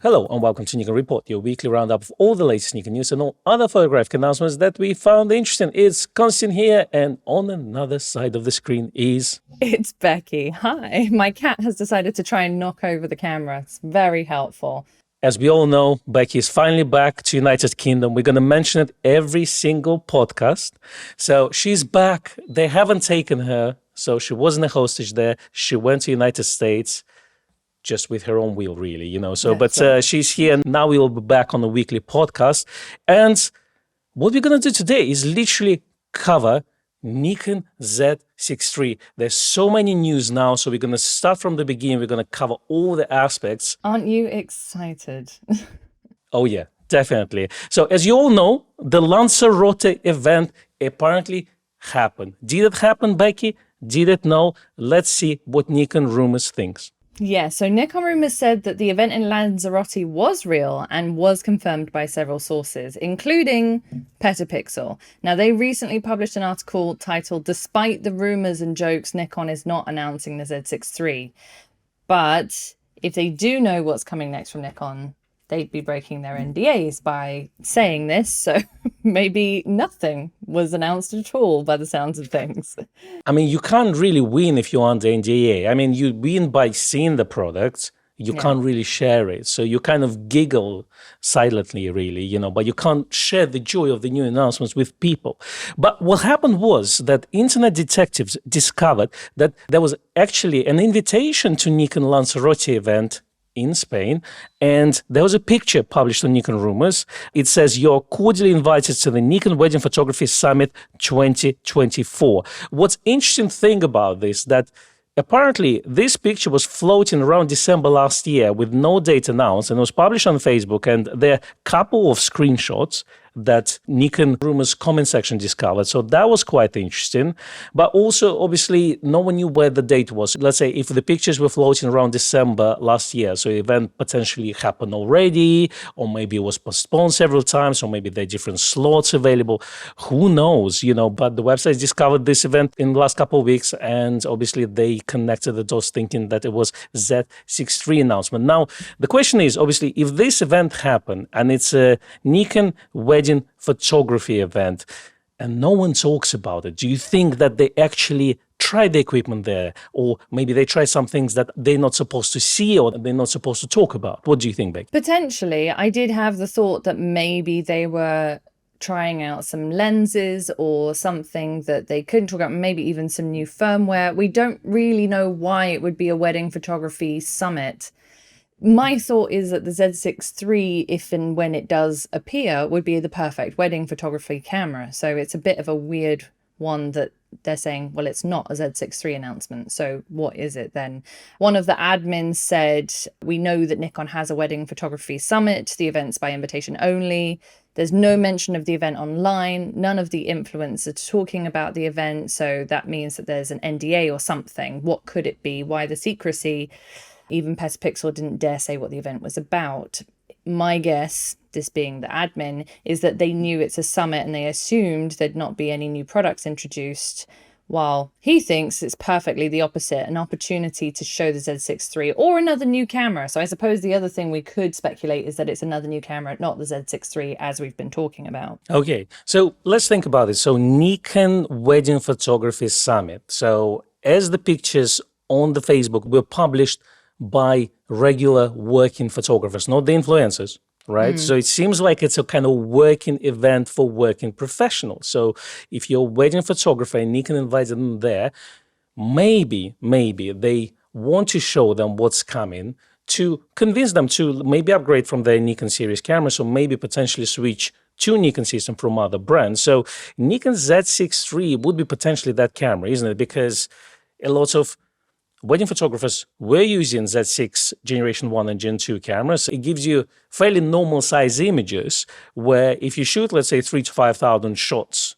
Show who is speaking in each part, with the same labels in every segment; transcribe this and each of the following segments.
Speaker 1: Hello and welcome to Nikon Report, your weekly roundup of all the latest Nikon news and all other photographic announcements that we found interesting. It's Konstantin here, and on another side of the screen is...
Speaker 2: It's Becky. Hi. My cat has decided to try and knock over the camera. It's very helpful.
Speaker 1: As we all know, Becky is finally back to United Kingdom. We're going to mention it every single podcast. So she's back. They haven't taken her, so she wasn't a hostage there. She went to United States. Just with her own will, really, you know. So, she's here. Now we will be back on a weekly podcast. And what we're going to do today is literally cover Nikon Z6 III. There's so many news now, so we're going to start from the beginning. We're going to cover all the aspects.
Speaker 2: Aren't you excited?
Speaker 1: Oh, yeah, definitely. So, as you all know, the Lanzarote event apparently happened. Did it happen, Becky? Did it? No? Let's see what Nikon Rumours thinks.
Speaker 2: Yeah, so Nikon Rumours said that the event in Lanzarote was real and was confirmed by several sources, including Petapixel. Now, they recently published an article titled, "Despite the rumours and jokes, Nikon is not announcing the Z6 III." But if they do know what's coming next from Nikon, they'd be breaking their NDAs by saying this, so maybe nothing was announced at all by the sounds of things.
Speaker 1: I mean, you can't really win if you're under NDA. I mean, you win by seeing the products. You can't really share it. So you kind of giggle silently, really, you know, but you can't share the joy of the new announcements with people. But what happened was that internet detectives discovered that there was actually an invitation to Nikon Lanzarote event in Spain, and there was a picture published on Nikon Rumours. It says, "You're cordially invited to the Nikon Wedding Photography Summit 2024. What's interesting thing about this, that apparently this picture was floating around December last year with no date announced, and it was published on Facebook, and there are a couple of screenshots that Nikon Rumours comment section discovered. So that was quite interesting. But also, obviously, no one knew where the date was. Let's say if the pictures were floating around December last year, so the event potentially happened already, or maybe it was postponed several times, or maybe there are different slots available. Who knows, you know, but the website discovered this event in the last couple of weeks, and obviously they connected the dots thinking that it was Z6 III announcement. Now, the question is, obviously, if this event happened, and it's a Nikon wedding photography event, and no one talks about it, do you think that they actually try the equipment there, or maybe they try some things that they're not supposed to see or they're not supposed to talk about? What do you think, Beck?
Speaker 2: Potentially. I did have the thought that maybe they were trying out some lenses or something that they couldn't talk about, maybe even some new firmware. We don't really know why it would be a wedding photography summit. My thought is that the Z6 III, if and when it does appear, would be the perfect wedding photography camera. So it's a bit of a weird one that they're saying, well, it's not a Z6 III announcement. So what is it then? One of the admins said, "We know that Nikon has a wedding photography summit. The event's by invitation only. There's no mention of the event online. None of the influencers are talking about the event. So that means that there's an NDA or something. What could it be? Why the secrecy?" Even Petapixel didn't dare say what the event was about. My guess, this being the admin, is that they knew it's a summit and they assumed there'd not be any new products introduced, while he thinks it's perfectly the opposite, an opportunity to show the Z6 III or another new camera. So I suppose the other thing we could speculate is that it's another new camera, not the Z6 III, as we've been talking about.
Speaker 1: Okay, so let's think about it. So Nikon Wedding Photography Summit. So as the pictures on the Facebook were published by regular working photographers, not the influencers, right? So it seems like it's a kind of working event for working professionals. So if you're a wedding photographer and Nikon invited them there, maybe they want to show them what's coming, to convince them to maybe upgrade from their Nikon series cameras, or maybe potentially switch to Nikon system from other brands. So Nikon Z6 III would be potentially that camera, isn't it? Because a lot of wedding photographers were using Z6 Generation 1 and Gen 2 cameras. It gives you fairly normal size images where if you shoot, let's say, 3,000 to 5,000 shots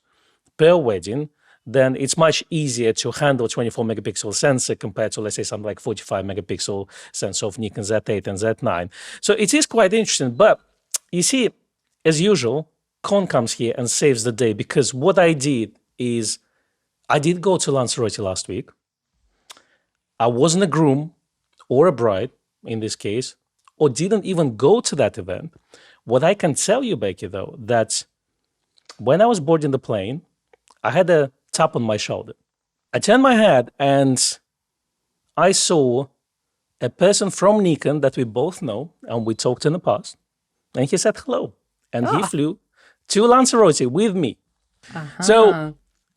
Speaker 1: per wedding, then it's much easier to handle 24 megapixel sensor compared to, let's say, something like 45 megapixel sensor of Nikon Z8 and Z9. So it is quite interesting. But you see, as usual, Con comes here and saves the day, because what I did is I did go to Lanzarote last week. I wasn't a groom or a bride in this case. or didn't even go to that event. What I can tell you, Becky, though, that when I was boarding the plane, I had a tap on my shoulder. I turned my head and I saw a person from Nikon that we both know and we talked in the past. And he said hello. And he flew to Lanzarote with me. So,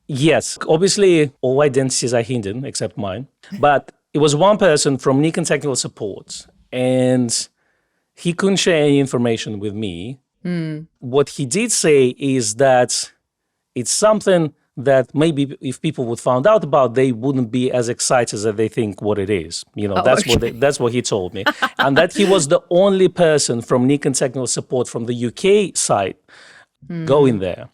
Speaker 1: yes, obviously all identities are hidden except mine. But it was one person from Nikon Technical Support. And he couldn't share any information with me. What he did say is that it's something that maybe if people would find out about, they wouldn't be as excited as they think what it is. That's what he told me. And that he was the only person from Nikon Technical Support from the UK side going there.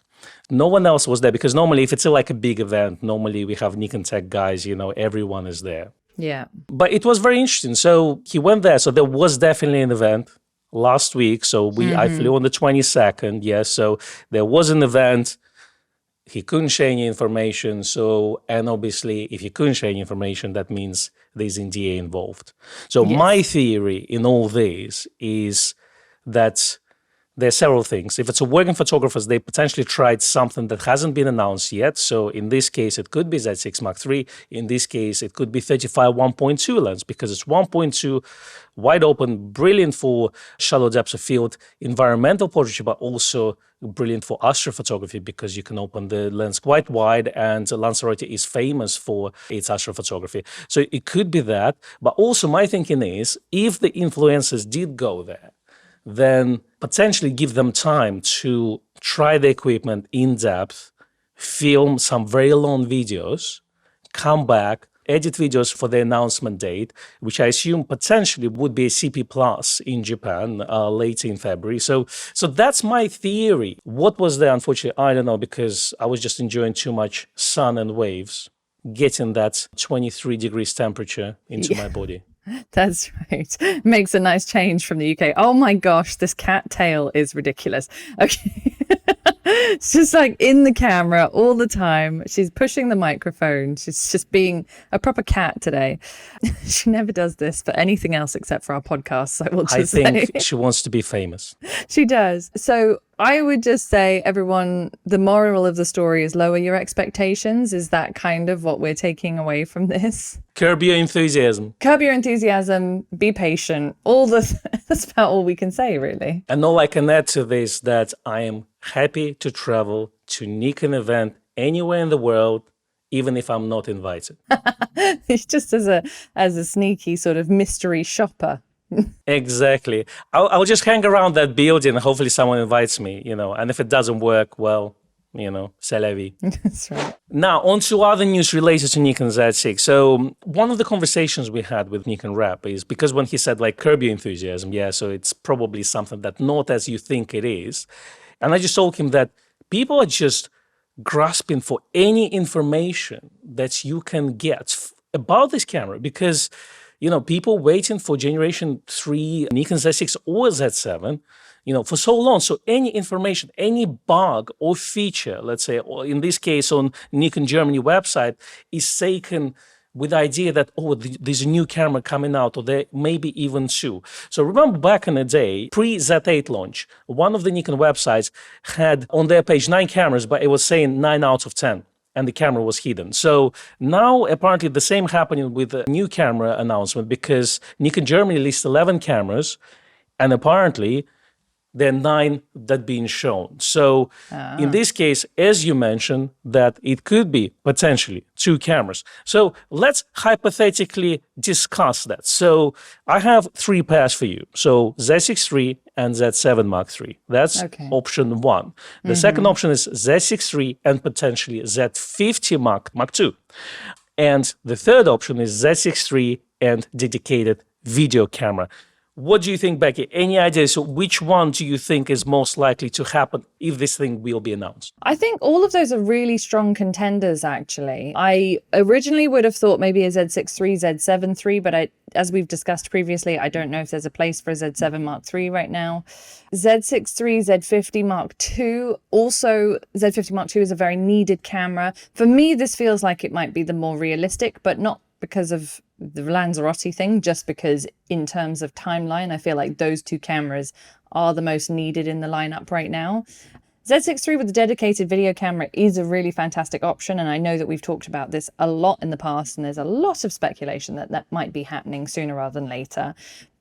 Speaker 1: No one else was there because normally if it's like a big event, normally we have Nikon Tech guys, everyone is there.
Speaker 2: Yeah.
Speaker 1: But it was very interesting. So he went there. So there was definitely an event last week. So I flew on the 22nd. Yes. So there was an event. He couldn't share any information. And obviously, if he couldn't share any information, that means there's NDA involved. So my theory in all this is that there are several things. If it's a working photographers, they potentially tried something that hasn't been announced yet. So in this case, it could be Z6 Mark III. In this case, it could be 35 1.2 lens because it's 1.2, wide open, brilliant for shallow depth of field, environmental portraiture, but also brilliant for astrophotography because you can open the lens quite wide, and Lanzarote is famous for its astrophotography. So it could be that. But also my thinking is, if the influencers did go there, then potentially give them time to try the equipment in depth, film some very long videos, come back, edit videos for the announcement date, which I assume potentially would be a CP Plus in Japan later in February. So that's my theory. What was there? Unfortunately, I don't know, because I was just enjoying too much sun and waves, getting that 23 degrees temperature into my body.
Speaker 2: That's right. Makes a nice change from the UK. Oh my gosh, this cat tail is ridiculous. Okay. It's just like in the camera all the time. She's pushing the microphone. She's just being a proper cat today. She never does this for anything else except for our podcast. I
Speaker 1: think she wants to be famous.
Speaker 2: She does. So I would just say, everyone, the moral of the story is lower your expectations. Is that kind of what we're taking away from this?
Speaker 1: Curb your enthusiasm.
Speaker 2: Curb your enthusiasm. Be patient. That's about all we can say, really.
Speaker 1: And all I can add to this, that I am happy to travel to Nikon event anywhere in the world, even if I'm not invited.
Speaker 2: It's just as a sneaky sort of mystery shopper.
Speaker 1: Exactly. I'll just hang around that building and hopefully someone invites me, and if it doesn't work, well, c'est la vie.
Speaker 2: That's right.
Speaker 1: Now, on to other news related to Nikon Z6. So one of the conversations we had with Nikon Rep is because when he said curb your enthusiasm, so it's probably something that not as you think it is. And I just told him that people are just grasping for any information that you can get about this camera because people waiting for Generation 3 Nikon Z6 or Z7, for so long. So any information, any bug or feature, let's say, or in this case on Nikon Germany website, is taken with the idea that, there's a new camera coming out, or there may be even two. So remember back in the day, pre-Z8 launch, one of the Nikon websites had on their page 9 cameras, but it was saying 9 out of 10. And the camera was hidden. So now apparently the same happening with the new camera announcement because Nikon Germany lists 11 cameras and apparently there are 9 that being shown. So in this case, as you mentioned, that it could be potentially 2 cameras. So let's hypothetically discuss that. So I have 3 pairs for you. So Z6 III and Z7 Mark III. That's option 1. The second option is Z6 III and potentially Z50 Mark II. And the third option is Z6 III and dedicated video camera. What do you think, Becky? Any ideas? So which one do you think is most likely to happen if this thing will be announced?
Speaker 2: I think all of those are really strong contenders, actually. I originally would have thought maybe a Z6 III, Z7 III, but as we've discussed previously, I don't know if there's a place for a Z7 Mark III right now. Z6 III, Z50 Mark II. Also, Z50 Mark II is a very needed camera. For me, this feels like it might be the more realistic, but not because of the Lanzarote thing, just because in terms of timeline, I feel like those two cameras are the most needed in the lineup right now. Z6 III with the dedicated video camera is a really fantastic option, and I know that we've talked about this a lot in the past, and there's a lot of speculation that that might be happening sooner rather than later.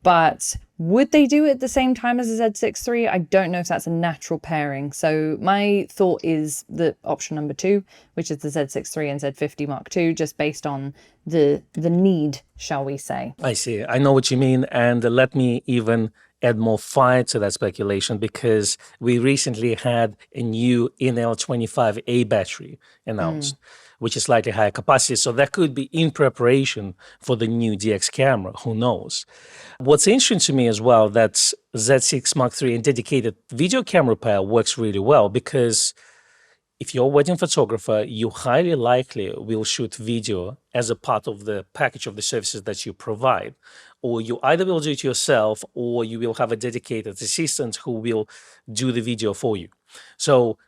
Speaker 2: But would they do it at the same time as the Z6 III? I don't know if that's a natural pairing. So my thought is the option number 2, which is the Z6 III and Z50 Mark II, just based on the need, shall we say.
Speaker 1: I see. I know what you mean. And let me even add more fire to that speculation, because we recently had a new NL25A battery announced, which is slightly higher capacity. So that could be in preparation for the new DX camera. Who knows? What's interesting to me as well, that Z6 Mark III and dedicated video camera pair works really well, because if you're a wedding photographer, you highly likely will shoot video as a part of the package of the services that you provide. Or you either will do it yourself, or you will have a dedicated assistant who will do the video for you. So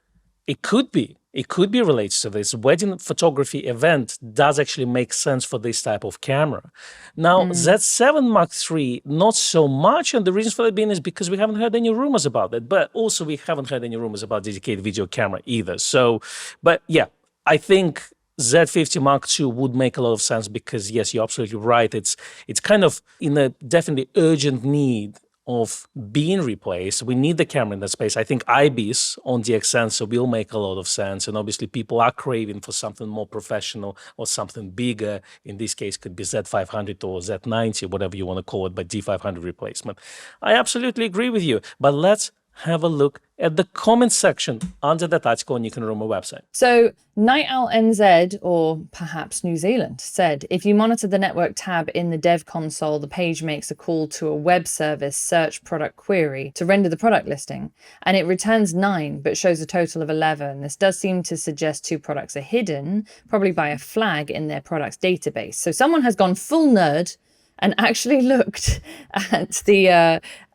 Speaker 1: it could be related to this. Wedding photography event does actually make sense for this type of camera. Now, Z7 Mark III, not so much. And the reason for that being is because we haven't heard any rumors about it. But also we haven't heard any rumors about dedicated video camera either. So, but yeah, I think Z50 Mark II would make a lot of sense, because yes, you're absolutely right. It's kind of in a definitely urgent need of being replaced. We need the camera in that space. I think IBIS on DX sensor will make a lot of sense. And obviously people are craving for something more professional or something bigger. In this case, could be Z500 or Z90, whatever you want to call it, but D500 replacement. I absolutely agree with you. But let's have a look at the comment section under that article on Nikon Rumours website.
Speaker 2: So Night Owl NZ, or perhaps New Zealand, said, if you monitor the network tab in the dev console, the page makes a call to a web service search product query to render the product listing, and it returns 9 but shows a total of 11. This does seem to suggest 2 products are hidden, probably by a flag in their products database. So someone has gone full nerd and actually looked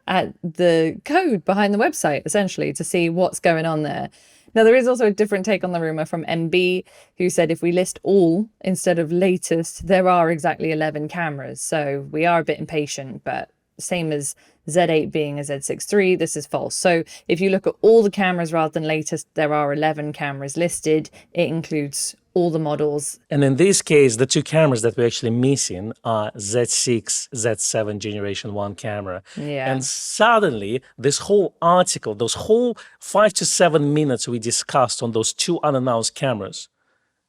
Speaker 2: at the code behind the website, essentially, to see what's going on there. Now, there is also a different take on the rumor from MB, who said if we list all instead of latest, there are exactly 11 cameras. So we are a bit impatient, but same as Z8 being a Z6 III, this is false. So if you look at all the cameras rather than latest, there are 11 cameras listed. It includes all the models.
Speaker 1: And in this case, the 2 cameras that we're actually missing are Z6, Z7 Generation 1 camera.
Speaker 2: Yeah.
Speaker 1: And suddenly, this whole article, those whole 5 to 7 minutes we discussed on those 2 unannounced cameras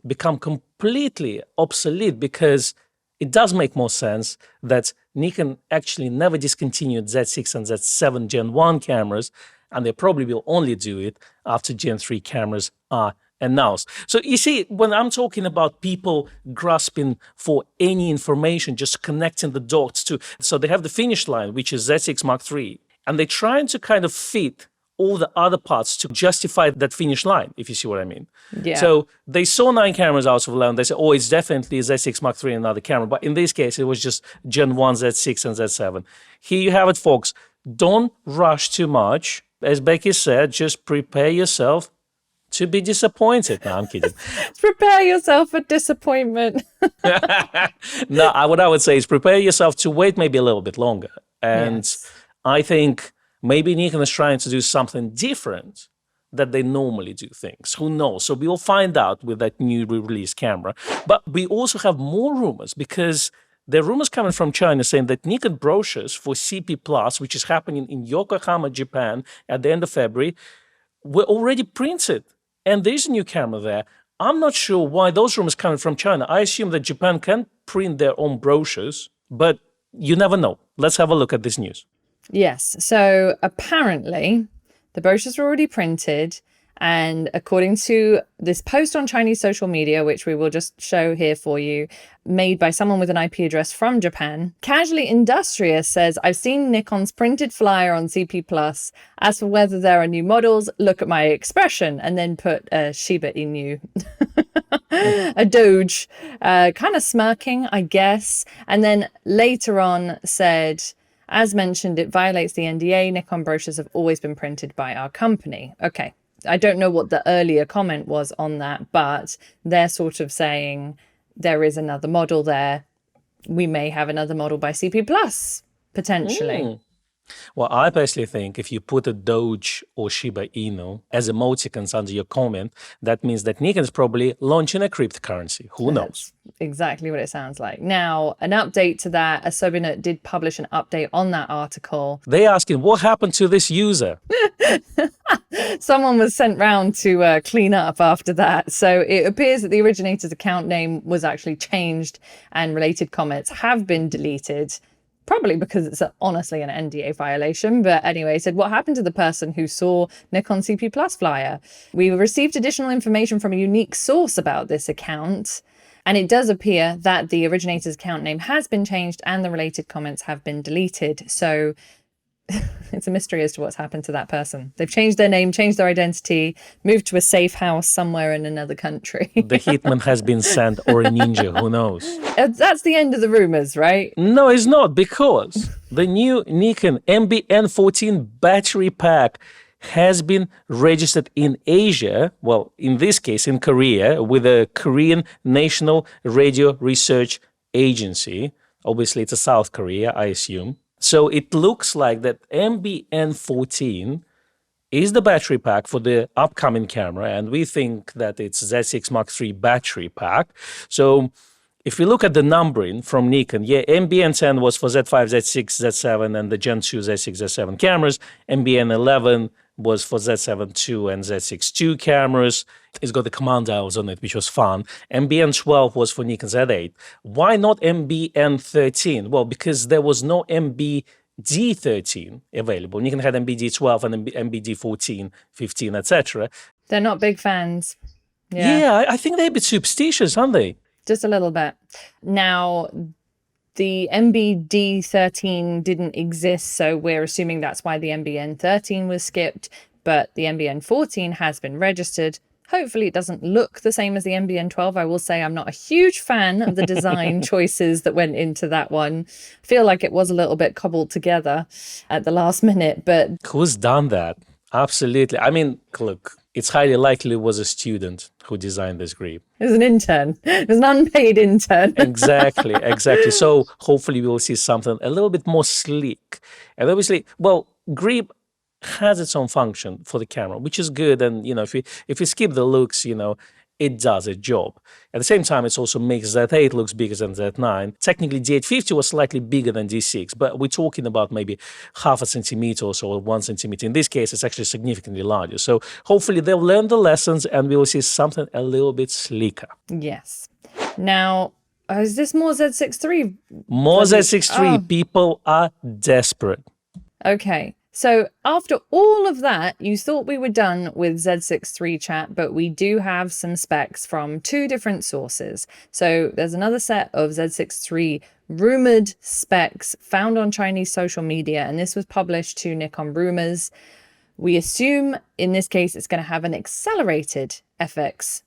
Speaker 1: become completely obsolete, because it does make more sense that Nikon actually never discontinued Z6 and Z7 Gen 1 cameras, and they probably will only do it after Gen 3 cameras are announced. So you see, when I'm talking about people grasping for any information, just connecting the dots to, so they have the finish line, which is Z6 Mark III, and they're trying to kind of fit all the other parts to justify that finish line, if you see what I mean.
Speaker 2: Yeah.
Speaker 1: So they saw 9 cameras out of 11. They said, oh, it's definitely Z6 Mark III and another camera. But in this case, it was just Gen 1, Z6, and Z7. Here you have it, folks. Don't rush too much. As Becky said, just prepare yourself to be disappointed. No, I'm kidding.
Speaker 2: Prepare yourself for disappointment.
Speaker 1: No, what I would say is prepare yourself to wait maybe a little bit longer. And
Speaker 2: Yes.
Speaker 1: I think maybe Nikon is trying to do something different that they normally do things. Who knows? So we will find out with that new release camera. But we also have more rumors, because there are rumors coming from China saying that Nikon brochures for CP+, which is happening in Yokohama, Japan at the end of February, were already printed. And there's a new camera there. I'm not sure why those rumors coming from China. I assume that Japan can print their own brochures, but you never know. Let's have a look at this news.
Speaker 2: Yes. So apparently the brochures were already printed. And according to this post on Chinese social media, which we will just show here for you, made by someone with an IP address from Japan, Casually Industrious says, I've seen Nikon's printed flyer on CP+. As for whether there are new models, look at my expression, and then put a Shiba Inu, a Doge, kind of smirking, I guess. And then later on said, as mentioned, it violates the NDA. Nikon brochures have always been printed by our company. Okay. I don't know what the earlier comment was on that, but they're sort of saying there is another model there. we may have another model by CP Plus, potentially.
Speaker 1: Well, I personally think if you put a Doge or Shiba Inu as emoticons under your comment, that means that Nikon is probably launching a cryptocurrency. Who knows?
Speaker 2: That's exactly what it sounds like. Now, an update to that, Asobinet did publish an update on that article.
Speaker 1: They're asking, what happened to this user?
Speaker 2: Someone was sent round to clean up after that. So it appears that the originator's account name was actually changed and related comments have been deleted. Probably because it's honestly an NDA violation. But anyway, it said, what happened to the person who saw Nikon CP Plus flyer? We received additional information from a unique source about this account. And it does appear that the originator's account name has been changed and the related comments have been deleted. So it's a mystery as to what's happened to that person. They've changed their name, changed their identity, moved to a safe house somewhere in another country.
Speaker 1: The hitman has been sent, or a ninja, who knows?
Speaker 2: That's the end of the rumors, right?
Speaker 1: No, it's not, because the new Nikon MB-N14 battery pack has been registered in Asia, well, in this case in Korea, with the Korean National Radio Research Agency. Obviously, it's a South Korea, I assume. So it looks like that MB-N14 is the battery pack for the upcoming camera, and we think that it's Z6 Mark III battery pack. So if we look at the numbering from Nikon, yeah, MB-N10 was for Z5, Z6, Z7, and the Gen 2 Z6, Z7 cameras. MB-N11 was for Z7 II and Z6 II cameras. It's got the command dials on it, which was fun. MB-N12 was for Nikon Z8. Why not MB-N13? Well, because there was no MB-D13 available. Nikon had MB-D12 and MB-D14, 15, etc.
Speaker 2: They're not big fans.
Speaker 1: Yeah, I think they're a bit superstitious, aren't they?
Speaker 2: Just a little bit. Now, the MB-D13 didn't exist, so we're assuming that's why the MB-N13 was skipped, but the MB-N14 has been registered. Hopefully it doesn't look the same as the MB-N12. I will say I'm not a huge fan of the design choices that went into that one. I feel like it was a little bit cobbled together at the last minute, but...
Speaker 1: Who's done that? Absolutely. I mean, look, it's highly likely it was a student who designed this grip.
Speaker 2: It was an intern. It was an unpaid intern.
Speaker 1: Exactly. So hopefully we will see something a little bit more sleek. And obviously, well, grip has its own function for the camera, which is good. And, if we skip the looks, it does a job. At the same time, it also makes Z8 looks bigger than Z9. Technically, D850 was slightly bigger than D6, but we're talking about maybe half a centimeter or so, or 1 centimeter. In this case, it's actually significantly larger. So hopefully they'll learn the lessons and we will see something a little bit sleeker.
Speaker 2: Yes. Now, is this more Z6 III?
Speaker 1: More Z6 III. People are desperate.
Speaker 2: Okay. So after all of that, you thought we were done with Z6 III chat, but we do have some specs from 2 different sources. So there's another set of Z6 III rumored specs found on Chinese social media, and this was published to Nikon Rumours. We assume in this case it's going to have an accelerated FX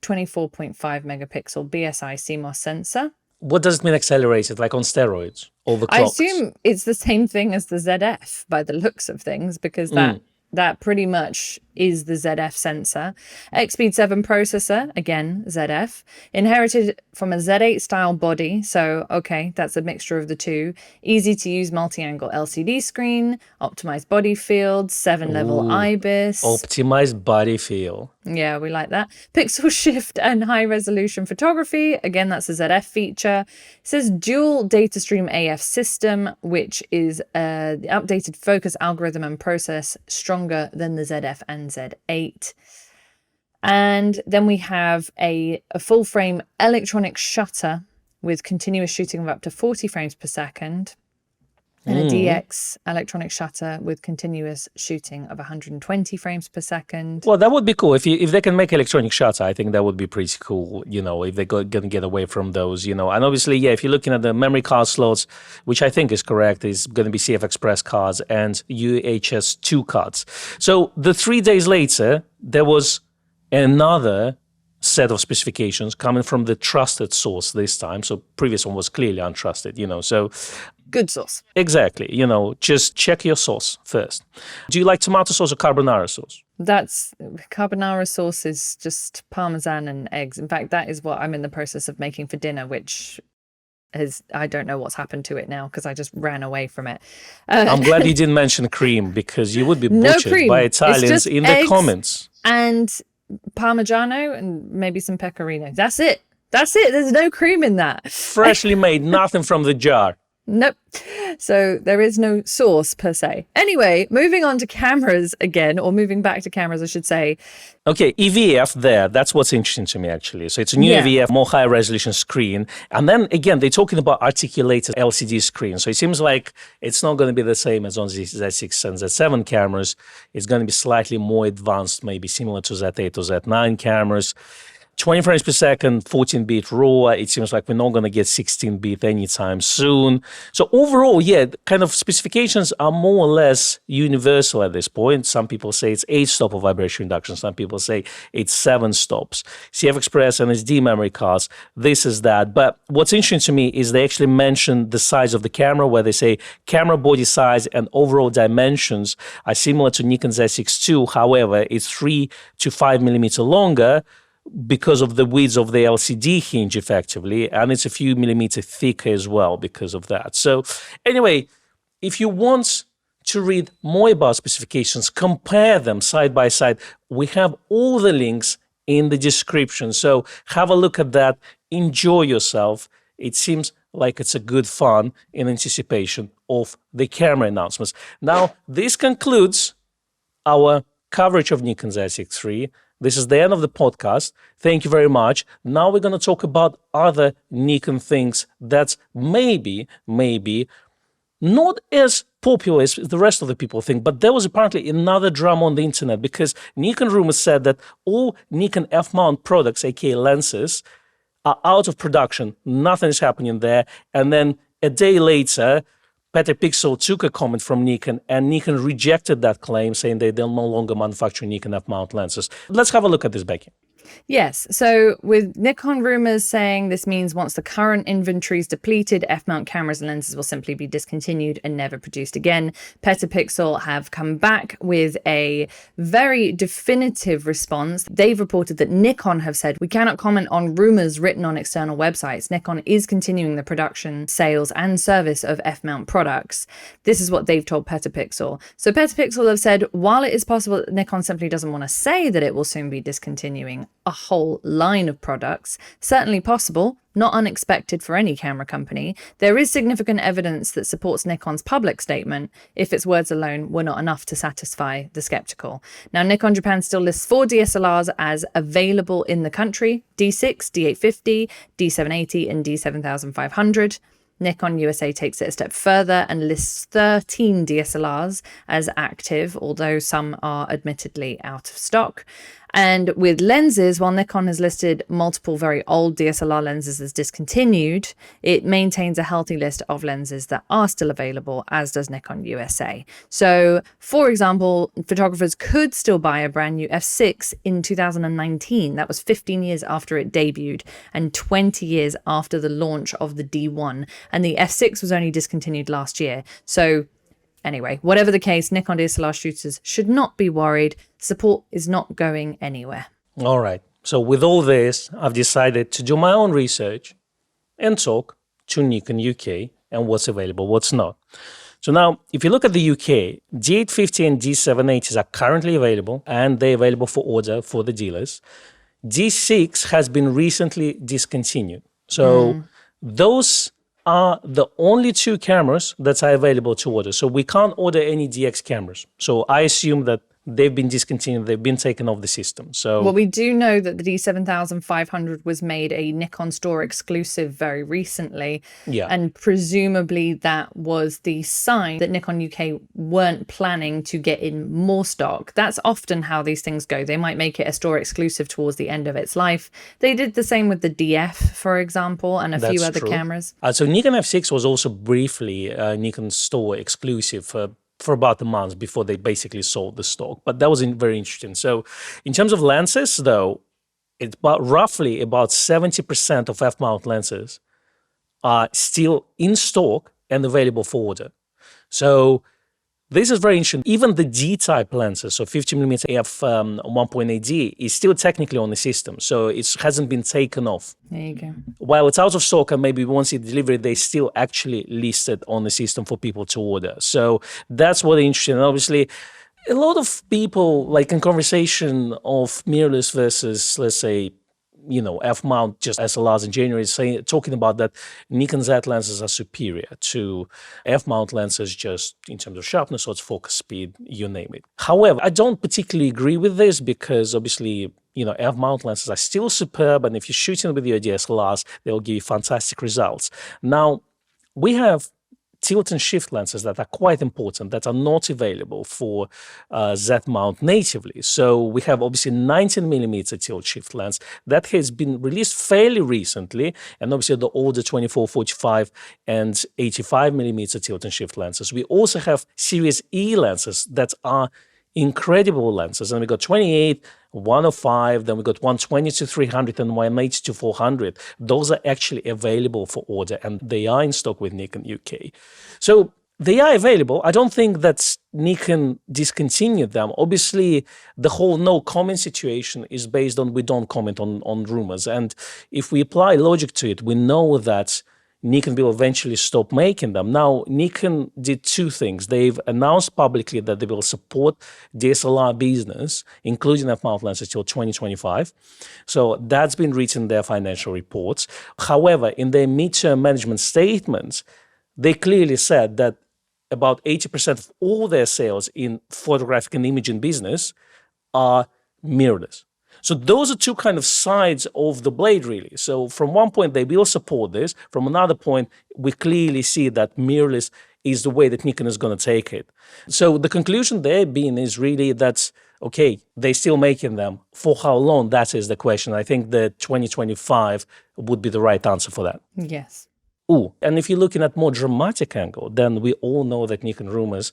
Speaker 2: 24.5 megapixel BSI CMOS sensor.
Speaker 1: What does it mean accelerated, like on steroids? Overclocked?
Speaker 2: I assume it's the same thing as the ZF by the looks of things, because that pretty much is the ZF sensor. X-Speed 7 processor, again, ZF, inherited from a Z8 style body. So, okay, that's a mixture of the two. Easy to use multi-angle LCD screen, optimized body field, 7-level IBIS.
Speaker 1: Optimized body field.
Speaker 2: Yeah, we like that. Pixel shift and high resolution photography. Again, that's a ZF feature. It says dual data stream AF system, which is the updated focus algorithm and process stronger than the ZF and Z8. And then we have a full frame electronic shutter with continuous shooting of up to 40 frames per second. And a DX electronic shutter with continuous shooting of 120 frames per second.
Speaker 1: Well, that would be cool. If they can make electronic shutter, I think that would be pretty cool, if they're going to get away from those, And obviously, yeah, if you're looking at the memory card slots, which I think is correct, is going to be CF Express cards and UHS 2 cards. So the 3 days later, there was another set of specifications coming from the trusted source this time. So previous one was clearly untrusted, so...
Speaker 2: Good sauce.
Speaker 1: Exactly. Just check your sauce first. Do you like tomato sauce or carbonara sauce?
Speaker 2: That's carbonara sauce is just Parmesan and eggs. In fact, that is what I'm in the process of making for dinner, which I don't know what's happened to it now because I just ran away from it.
Speaker 1: I'm glad you didn't mention cream because you would be
Speaker 2: No
Speaker 1: butchered
Speaker 2: cream.
Speaker 1: by
Speaker 2: It's
Speaker 1: Italians
Speaker 2: just
Speaker 1: in the
Speaker 2: eggs
Speaker 1: comments.
Speaker 2: and Parmigiano and maybe some pecorino. That's it. There's no cream in that.
Speaker 1: Freshly made, nothing from the jar.
Speaker 2: Nope. So there is no sauce per se. Anyway, moving on to cameras again, or moving back to cameras, I should say.
Speaker 1: Okay, EVF there, that's what's interesting to me actually. So it's a new EVF, more high resolution screen. And then again, they're talking about articulated LCD screen. So it seems like it's not going to be the same as on the Z6 and Z7 cameras. It's going to be slightly more advanced, maybe similar to Z8 or Z9 cameras. 20 frames per second, 14-bit RAW. It seems like we're not going to get 16-bit anytime soon. So overall, yeah, kind of specifications are more or less universal at this point. Some people say it's 8-stop of vibration reduction. Some people say it's 7 stops. CF Express and SD memory cards, this is that. But what's interesting to me is they actually mention the size of the camera, where they say camera body size and overall dimensions are similar to Nikon Z6 II. However, it's 3 to 5 millimeter longer, because of the width of the LCD hinge effectively, and it's a few millimeters thicker as well because of that. So anyway, if you want to read more about specifications, compare them side by side, we have all the links in the description. So have a look at that, enjoy yourself. It seems like it's a good fun in anticipation of the camera announcements. Now, this concludes our coverage of Nikon Z6 III. This is the end of the podcast. Thank you very much. Now we're going to talk about other Nikon things that's maybe not as popular as the rest of the people think, but there was apparently another drama on the internet because Nikon Rumours said that all Nikon F-mount products, aka lenses, are out of production. Nothing is happening there. And then a day later, Petapixel took a comment from Nikon, and Nikon rejected that claim, saying they'll no longer manufacture Nikon F-mount lenses. Let's have a look at this, Becky.
Speaker 2: Yes, so with Nikon Rumours saying this means once the current inventory is depleted, F-mount cameras and lenses will simply be discontinued and never produced again. Petapixel have come back with a very definitive response. They've reported that Nikon have said, we cannot comment on rumours written on external websites. Nikon is continuing the production, sales and service of F-mount products. This is what they've told Petapixel. So Petapixel have said, while it is possible that Nikon simply doesn't want to say that it will soon be discontinuing a whole line of products, certainly possible, not unexpected for any camera company, there is significant evidence that supports Nikon's public statement if its words alone were not enough to satisfy the skeptical. Now, Nikon Japan still lists 4 DSLRs as available in the country: D6, D850, D780 and D7500. Nikon USA takes it a step further and lists 13 DSLRs as active, although some are admittedly out of stock. And with lenses, while Nikon has listed multiple very old DSLR lenses as discontinued, it maintains a healthy list of lenses that are still available, as does Nikon USA. So, for example, photographers could still buy a brand new F6 in 2019. That was 15 years after it debuted and 20 years after the launch of the D1. And the F6 was only discontinued last year. So, anyway, whatever the case, Nikon DSLR shooters should not be worried. Support is not going anywhere.
Speaker 1: All right. So with all this, I've decided to do my own research and talk to Nikon UK and what's available, what's not. So now, if you look at the UK, D850 and D780s are currently available, and they're available for order for the dealers. D6 has been recently discontinued. So those are the only 2 cameras that are available to order. So we can't order any DX cameras. So I assume that they've been discontinued, they've been taken off the system. So,
Speaker 2: well, we do know that the D7500 was made a Nikon store exclusive very recently.
Speaker 1: Yeah.
Speaker 2: And presumably that was the sign that Nikon UK weren't planning to get in more stock. That's often how these things go. They might make it a store exclusive towards the end of its life. They did the same with the DF, for example, and a few other cameras.
Speaker 1: So Nikon F6 was also briefly Nikon store exclusive for about a month before they basically sold the stock. But that was very interesting. So in terms of lenses, though, it's roughly about 70% of F-mount lenses are still in stock and available for order. So This is very interesting. Even the D-type lenses, so 50mm f1.8D, is still technically on the system, so it hasn't been taken off.
Speaker 2: There you go.
Speaker 1: While it's out of stock and maybe once it's delivered, they still actually listed on the system for people to order. So that's what interesting. And obviously, a lot of people, like in conversation of mirrorless versus, let's say, F-mount just SLRs in January, talking about that Nikon Z lenses are superior to F-mount lenses just in terms of sharpness or focus speed, you name it. However, I don't particularly agree with this because obviously, F-mount lenses are still superb, and if you're shooting with your DSLRs, they'll give you fantastic results. Now, we have tilt and shift lenses that are quite important that are not available for Z-mount natively. So we have obviously 19mm tilt shift lens that has been released fairly recently, and obviously the older 24, 45 and 85mm tilt and shift lenses. We also have Series E lenses that are incredible lenses, and we got 28, 105, then we got 120-300 and 180-400. Those are actually available for order, and they are in stock with Nikon UK. So they are available. I don't think that Nikon discontinued them. Obviously, the whole no comment situation is based on we don't comment on rumors, and if we apply logic to it, we know that Nikon will eventually stop making them. Now, Nikon did two things. They've announced publicly that they will support DSLR business, including F-mount lenses, till 2025. So that's been written in their financial reports. However, in their midterm management statements, they clearly said that about 80% of all their sales in photographic and imaging business are mirrorless. So those are two kind of sides of the blade, really. So from one point, they will support this. From another point, we clearly see that mirrorless is the way that Nikon is going to take it. So the conclusion there being is really that, okay, they're still making them. For how long, that is the question. I think that 2025 would be the right answer for that.
Speaker 2: Yes.
Speaker 1: Ooh, and if you're looking at more dramatic angle, then we all know that Nikon Rumours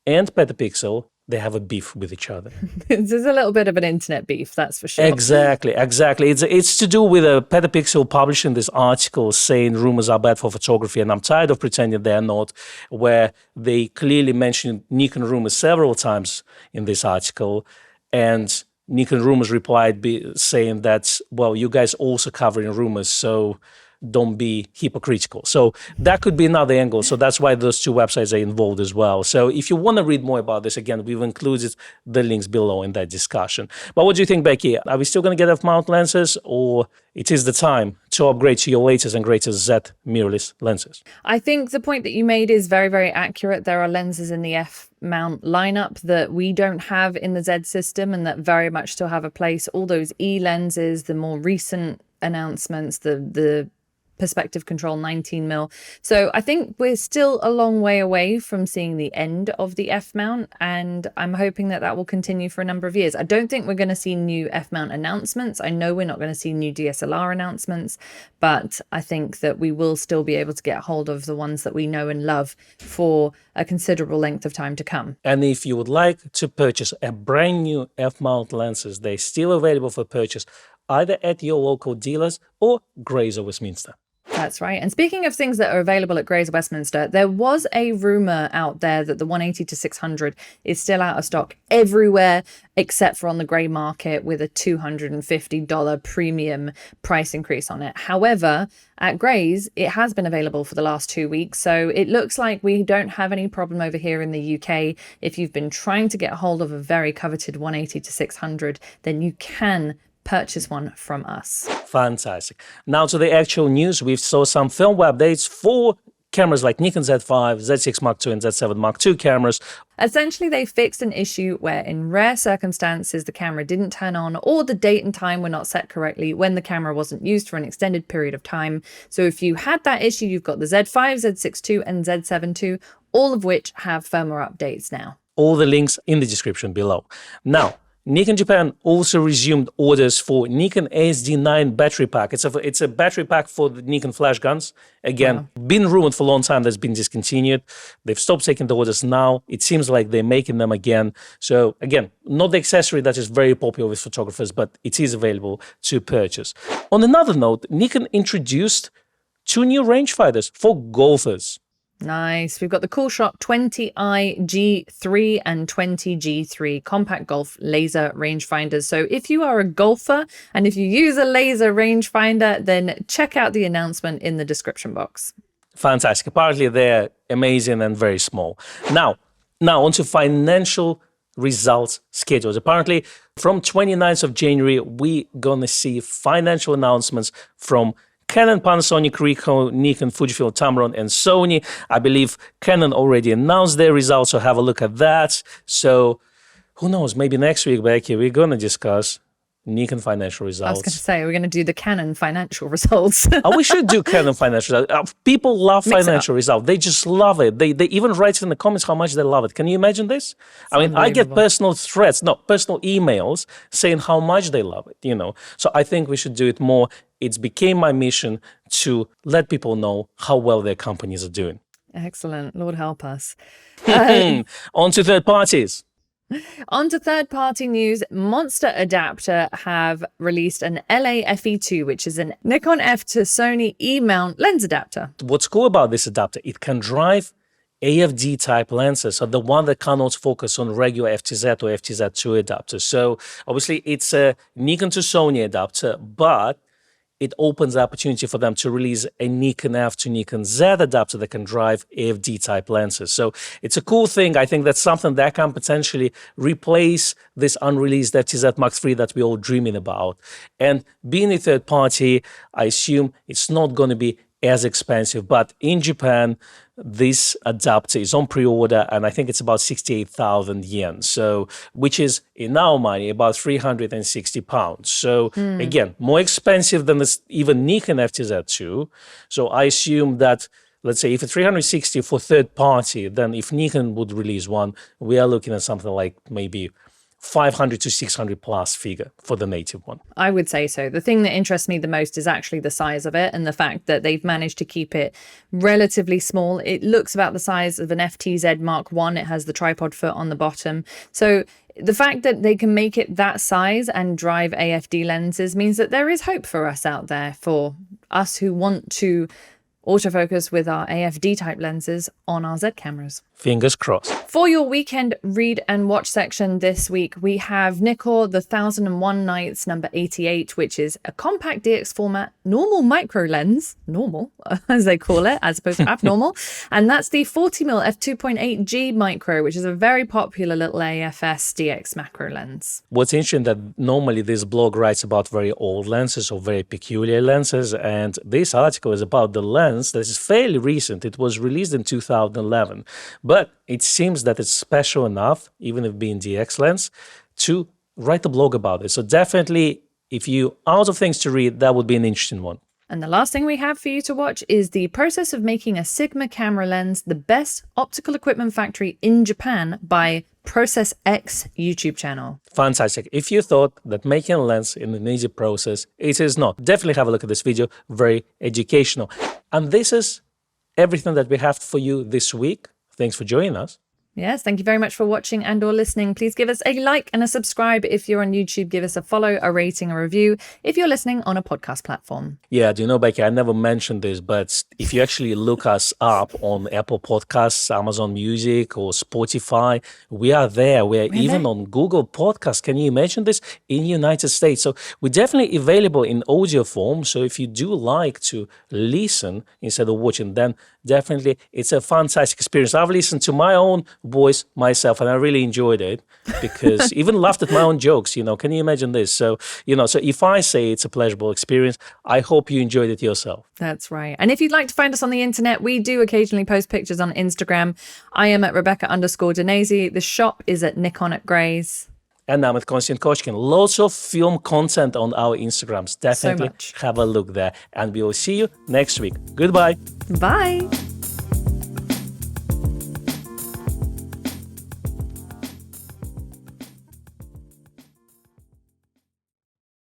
Speaker 1: and Petapixel, they have a beef with each other.
Speaker 2: There's a little bit of an internet beef, that's for sure.
Speaker 1: Exactly. It's to do with Petapixel publishing this article saying rumors are bad for photography, and I'm tired of pretending they're not, where they clearly mentioned Nikon Rumours several times in this article, and Nikon Rumours replied saying that, well, you guys also covering rumors, so don't be hypocritical. So that could be another angle. So that's why those two websites are involved as well. So if you want to read more about this, again, we've included the links below in that discussion. But what do you think, Becky? Are we still going to get F-mount lenses, or it is the time to upgrade to your latest and greatest Z mirrorless lenses?
Speaker 2: I think the point that you made is very, very accurate. There are lenses in the F-mount lineup that we don't have in the Z system and that very much still have a place. All those E lenses, the more recent announcements, the perspective control 19mm. So I think we're still a long way away from seeing the end of the F-mount, and I'm hoping that that will continue for a number of years. I don't think we're going to see new F-mount announcements. I know we're not going to see new DSLR announcements, but I think that we will still be able to get hold of the ones that we know and love for a considerable length of time to come.
Speaker 1: And if you would like to purchase a brand new F-mount lenses, they're still available for purchase either at your local dealers or Grays or Westminster.
Speaker 2: That's right. And speaking of things that are available at Grays Westminster, there was a rumor out there that the 180-600 is still out of stock everywhere except for on the grey market with a $250 premium price increase on it. However, at Grays, it has been available for the last 2 weeks. So it looks like we don't have any problem over here in the UK. If you've been trying to get hold of a very coveted 180-600, then you can purchase one from us.
Speaker 1: Fantastic. Now to the actual news. We saw some firmware updates for cameras like Nikon Z5, Z6 Mark II and Z7 Mark II cameras.
Speaker 2: Essentially, they fixed an issue where in rare circumstances the camera didn't turn on or the date and time were not set correctly when the camera wasn't used for an extended period of time. So if you had that issue, you've got the Z5, Z6 II and Z7 II, all of which have firmware updates now.
Speaker 1: All the links in the description below. Now, Nikon Japan also resumed orders for Nikon SD9 battery pack. It's a battery pack for the Nikon flash guns. Again, been rumored for a long time that's been discontinued. They've stopped taking the orders now. It seems like they're making them again. So again, not the accessory that is very popular with photographers, but it is available to purchase. On another note, Nikon introduced 2 new rangefinders for golfers.
Speaker 2: Nice. We've got the CoolShot 20i G3 and 20 G3 compact golf laser rangefinders. So if you are a golfer and if you use a laser rangefinder, then check out the announcement in the description box.
Speaker 1: Fantastic. Apparently they're amazing and very small. Now on to financial results schedules. Apparently from 29th of January, we're going to see financial announcements from Canon, Panasonic, Ricoh, Nikon, Fujifilm, Tamron, and Sony. I believe Canon already announced their results, so have a look at that. So who knows, maybe next week, Becky, we're going to discuss Nikon financial results.
Speaker 2: I was going to say, we're going to do the Canon financial results.
Speaker 1: We should do Canon financial results. People love financial results. They just love it. They even write in the comments how much they love it. Can you imagine this? I mean, I get personal emails saying how much they love it, So I think we should do it more. It's became my mission to let people know how well their companies are doing.
Speaker 2: Excellent. Lord help us.
Speaker 1: On to third parties.
Speaker 2: On to third-party news, Monster Adapter have released an LA-FE2, which is an Nikon F to Sony E-mount lens adapter.
Speaker 1: What's cool about this adapter, it can drive AFD type lenses, so the one that cannot focus on regular FTZ or FTZ2 adapters. So obviously it's a Nikon to Sony adapter, but it opens the opportunity for them to release a Nikon F to Nikon Z adapter that can drive AFD type lenses. So it's a cool thing. I think that's something that can potentially replace this unreleased FTZ Mark III that we're all dreaming about. And being a third party, I assume it's not going to be as expensive, but in Japan, this adapter is on pre-order, and I think it's about 68,000 yen. So, which is in our money about 360 pounds. So again, more expensive than this even Nikon FTZ2. So I assume that, let's say, if it's 360 for third party, then if Nikon would release one, we are looking at something like maybe 500 to 600 plus figure for the native one.
Speaker 2: I would say so. The thing that interests me the most is actually the size of it and the fact that they've managed to keep it relatively small. It looks about the size of an FTZ Mark I. It has the tripod foot on the bottom. So the fact that they can make it that size and drive AFD lenses means that there is hope for us out there, for us who want to autofocus with our AFD type lenses on our Z cameras.
Speaker 1: Fingers crossed.
Speaker 2: For your weekend read and watch section this week, we have Nikon The 1001 Nights number 88, which is a compact DX format, normal micro lens, normal as they call it, as opposed to abnormal. And that's the 40mm f2.8G micro, which is a very popular little AFS DX macro lens.
Speaker 1: What's interesting that normally this blog writes about very old lenses or very peculiar lenses, and this article is about the lens that is fairly recent. It was released in 2011. But it seems that it's special enough, even if being DX lens, to write a blog about it. So definitely, if you out of things to read, that would be an interesting one.
Speaker 2: And the last thing we have for you to watch is the process of making a Sigma camera lens, the best optical equipment factory in Japan, by Process X YouTube channel.
Speaker 1: Fantastic. If you thought that making a lens is an easy process, it is not. Definitely have a look at this video. Very educational. And this is everything that we have for you this week. Thanks for joining us.
Speaker 2: Yes, thank you very much for watching and or listening. Please give us a like and a subscribe if you're on YouTube. Give us a follow, a rating, a review if you're listening on a podcast platform.
Speaker 1: Yeah, do you know, Becky, I never mentioned this, but if you actually look us up on Apple Podcasts, Amazon Music, or Spotify, we are there. We're even there on Google Podcasts. Can you imagine this? In the United States. So we're definitely available in audio form. So if you do like to listen instead of watching, then definitely it's a fantastic experience. I've listened to my own voice myself, and I really enjoyed it because even laughed at my own jokes. Can you imagine this? So so if I say it's a pleasurable experience, I hope you enjoyed it yourself.
Speaker 2: That's right. And if you'd like to find us on the internet, we do occasionally post pictures on Instagram. I am at Rebecca_Danesi. The shop is at Nikon at Grays.
Speaker 1: And I'm at Konstantin Becky. Lots of film content on our Instagrams. Definitely have a look there. And we will see you next week. Goodbye.
Speaker 2: Bye.